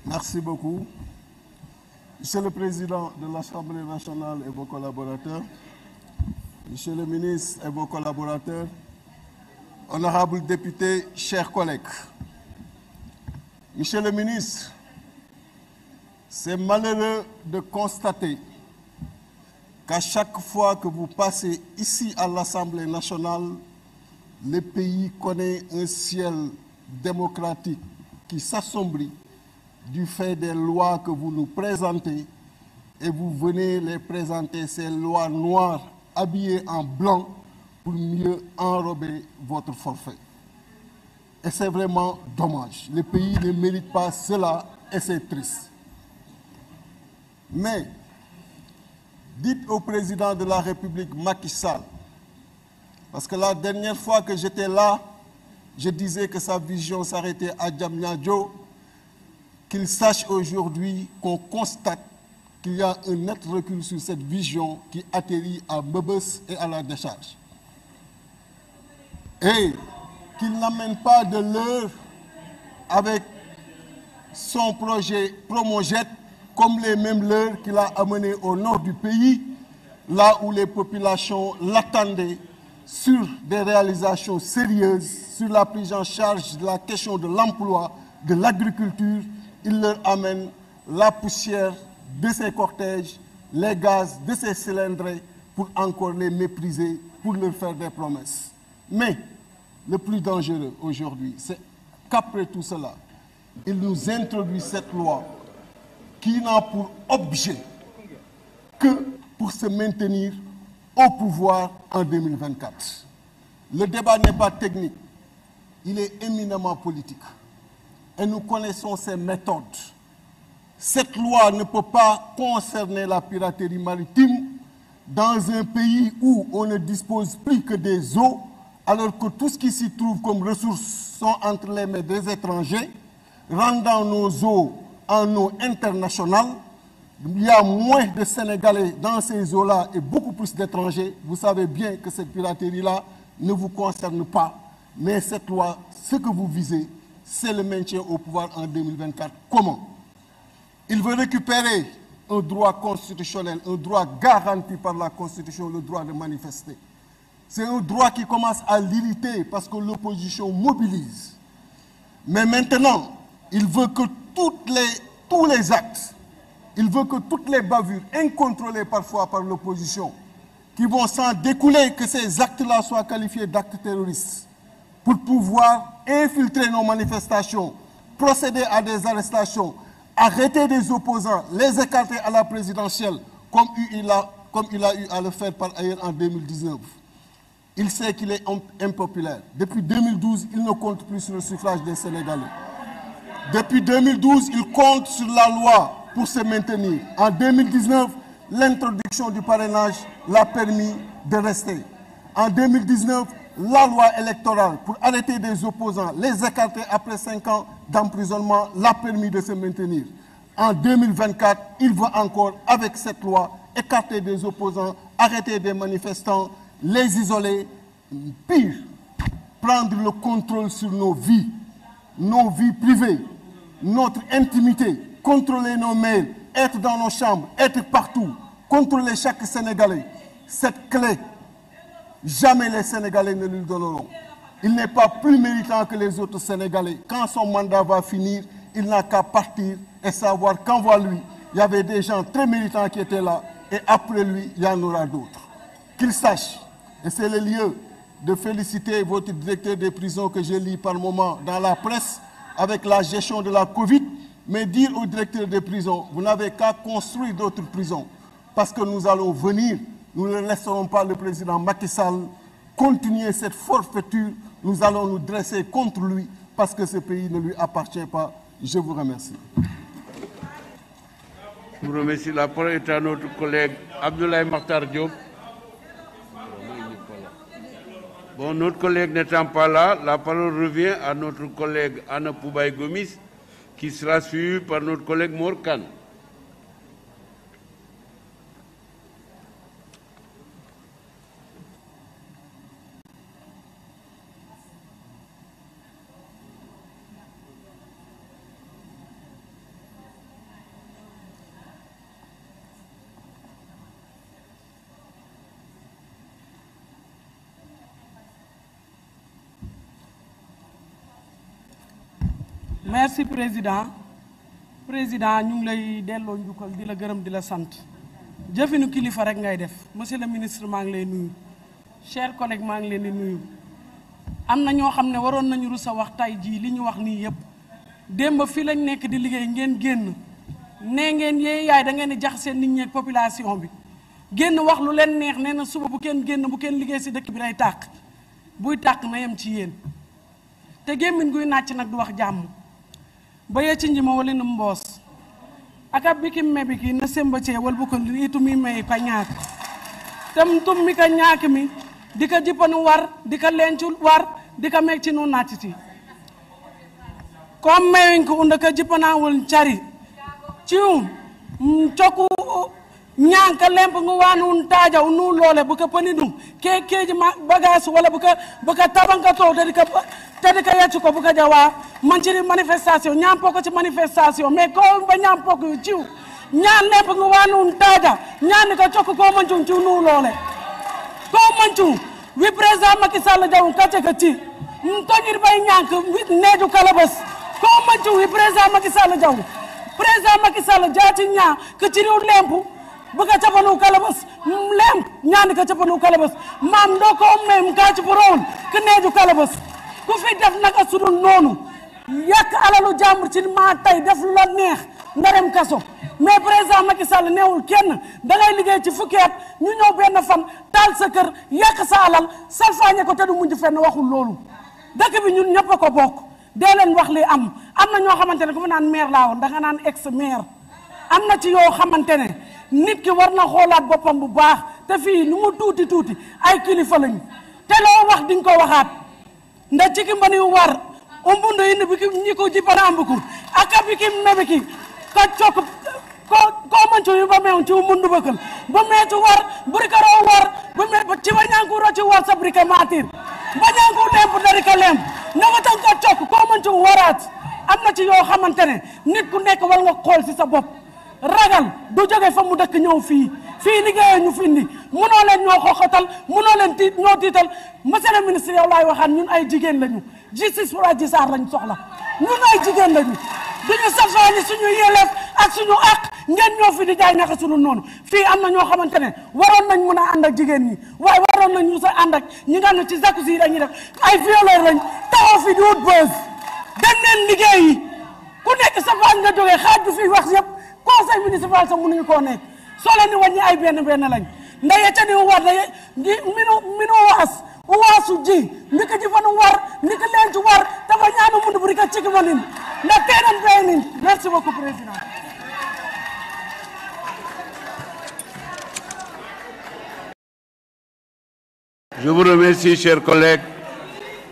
Merci beaucoup. Monsieur le Président de l'Assemblée nationale et vos collaborateurs, Monsieur le ministre et vos collaborateurs, honorables députés, chers collègues. Monsieur le ministre, c'est malheureux de constater qu'à chaque fois que vous passez ici à l'Assemblée nationale, le pays connaît un ciel démocratique qui s'assombrit du fait des lois que vous nous présentez, et vous venez les présenter, ces lois noires habillées en blanc pour mieux enrober votre forfait. Et c'est vraiment dommage. Le pays ne mérite pas cela et c'est triste. Mais dites au président de la République, Macky Sall, parce que la dernière fois que j'étais là, je disais que sa vision s'arrêtait à Diamniadio, qu'il sache aujourd'hui qu'on constate qu'il y a un net recul sur cette vision qui atterrit à Mbebes et à la décharge. Et qu'il n'amène pas de l'heure avec son projet Promojet, comme les mêmes leurres qu'il a amené au nord du pays, là où les populations l'attendaient sur des réalisations sérieuses, sur la prise en charge de la question de l'emploi, de l'agriculture. Il leur amène la poussière de ces cortèges, les gaz de ces cylindrés pour encore les mépriser, pour leur faire des promesses. Mais le plus dangereux aujourd'hui, c'est qu'après tout cela, il nous introduit cette loi qui n'a pour objet que pour se maintenir au pouvoir en 2024. Le débat n'est pas technique, il est éminemment politique. Et nous connaissons ses méthodes. Cette loi ne peut pas concerner la piraterie maritime dans un pays où on ne dispose plus que des eaux, alors que tout ce qui s'y trouve comme ressources sont entre les mains des étrangers, rendant nos eaux en eau internationale. Il y a moins de Sénégalais dans ces eaux-là et beaucoup plus d'étrangers. Vous savez bien que cette piraterie-là ne vous concerne pas. Mais cette loi, ce que vous visez, c'est le maintien au pouvoir en 2024. Comment? Il veut récupérer un droit constitutionnel, un droit garanti par la Constitution, le droit de manifester. C'est un droit qui commence à l'irriter parce que l'opposition mobilise. Mais maintenant, il veut que tous les actes, il veut que toutes les bavures incontrôlées parfois par l'opposition, qui vont s'en découler, que ces actes-là soient qualifiés d'actes terroristes, pour pouvoir infiltrer nos manifestations, procéder à des arrestations, arrêter des opposants, les écarter à la présidentielle, comme il a eu à le faire par ailleurs en 2019. Il sait qu'il est impopulaire. Depuis 2012, il ne compte plus sur le suffrage des Sénégalais. Depuis 2012, il compte sur la loi pour se maintenir. En 2019, l'introduction du parrainage l'a permis de rester. En 2019, la loi électorale pour arrêter des opposants, les écarter après 5 ans d'emprisonnement, l'a permis de se maintenir. En 2024, il va encore, avec cette loi, écarter des opposants, arrêter des manifestants, les isoler, pire, prendre le contrôle sur nos vies privées, notre intimité, contrôler nos mails, être dans nos chambres, être partout, contrôler chaque Sénégalais. Cette clé, jamais les Sénégalais ne lui donneront. Il n'est pas plus méritant que les autres Sénégalais. Quand son mandat va finir, il n'a qu'à partir et savoir qu'envers lui, il y avait des gens très méritants qui étaient là, et après lui, il y en aura d'autres. Qu'il sache, et c'est le lieu de féliciter votre directeur des prisons que je lis par moment dans la presse, avec la gestion de la Covid, mais dire au directeur des prisons, vous n'avez qu'à construire d'autres prisons, parce que nous allons venir, nous ne laisserons pas le président Macky Sall continuer cette forfaiture, nous allons nous dresser contre lui, parce que ce pays ne lui appartient pas. Je vous remercie. Je vous remercie. La parole est à notre collègue Abdoulaye Makhtar Diop. Bon, notre collègue n'étant pas là, la parole revient à notre collègue Anna Poubaye Gomis, qui sera suivi par notre collègue Morkan. merci président ñu ngi lay delloo njukkal di la gërëm di la sant jëfinu kilifa rek ngay def monsieur le ministre maa ngi lay nuyu chers collègues maa ngi leen di nuyu am na ñoo xam ne waroon nañu rus a wax tay jii li ñu wax nii yëpp démb fii lañ nekk di liggéey ngeen génn nee ngeen yee yaay da ngeen di jax seen nit ñi ak population bi génn wax lu leen neex nee na suba bu kenn génn bu kenn liggéey si dëkk bi day tàkk buy tàkk na yem ci yéen te gémmiñ guy nàcc nag du wax jàmm ba yee ci njima wala nu mboos aka biki mebiki na semba cee wal bu ko itu mi may ka ñaak tam tum mi ka ñaak mi di ka jippanu war di ka lencul war di ka meeg ci nu nàcciti comme mewiñ ko unda ka jippanawul cari cium coku ñanka lemp ngu wanu tajaw nu lole bu ka pani dum keji bagage wala bu ka tabanka to tadi ka yaccu ko bu ka jawa man ci manifestation ñam poko ci manifestation mais ko ba ñam poko ciu ñaan lemp ngu wanu taja ñaan ka cokku ko man ciu nu lole ko man ciu wi président Macky Sall jaw ka ci ka ci tonir bay ñank wi neju kalabas ko man ciu wi président Macky Sall jaw président Macky Sall jaati ñaa ka ci rew lemp buka capanu kalabas lem ñaan ka capanu kalabas maam doo ko mem ka ci boron ke neeju kalabas ku fi def naka sudul noonu yàq alalu jàmbur ci ma tay def lu la neex nga dem kaso mais président Macky Sall neewul kenn da ngay liggéey ci fukki at ñu ñëw benn fan taal sa kër yàq sa alal salfaañe ko te du mujj fenn waxul loolu dëkk bi ñun ñëpp a ko bokk dee leen wax li am na ñoo xamante ne ku ma naan maire laa woon da nga naan ex maire am na ci yoo xamante ne nit ki war na xoolaat boppam bu baax te fii lu mu tuuti tuuti ay kilifa lañu te loo wax di nga ko waxaat nda ciki mbani war umbundu indi biki ñiko jipana ambuku aka biki mebiki ka cok ko manco yu ba mew ci umbundu bakal ba metu war burika ro war ba me ci wañanku ro ci war sa burika matir bañanku lemp dari ka lemp na nga tan ka cok ko manco waraat am na ci yoo xamante ne nit ku nekk war nga xool ci sa bopp ragal du jóge fa mu dëkk ñëw fii liggéey ñu fi indi mënoo leen ñoo xoxatal mënoo leen ñoo tiital monsieur le ministre yow laay waxaan ñun ay jigéen lañu justice pour Adji Sarr lañ soxla ñun ay jigéen lañu duñu safaani suñu yelleef ak suñu àq ngeen ñoo fi di jaay naka suñu noonu fii am na ñoo xamante ne waroon nañ mën a ànd ak jigéen ñi waaye waroon nañ ñu sa ànd ak ñi nga ne ci jacuzzi yi dañuy def ay violeur lañ taxaw fi di wut buzz dem leen liggéey yi ku nekk safaan nga jógee xaaj bi fii wax yëpp conseil municipal sax mënuñu koo nekk soo leen di wàññi ay benn lañ ndaye ca ni war daye minu waas waasu ji ndika ji fanu war ndika leen ci war dafa ñaanu mundu bu rika ciki manin nda tenan benin merci beaucoup président. Je vous remercie, chers collègues.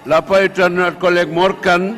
La parole est à notre collègue Mor Kane.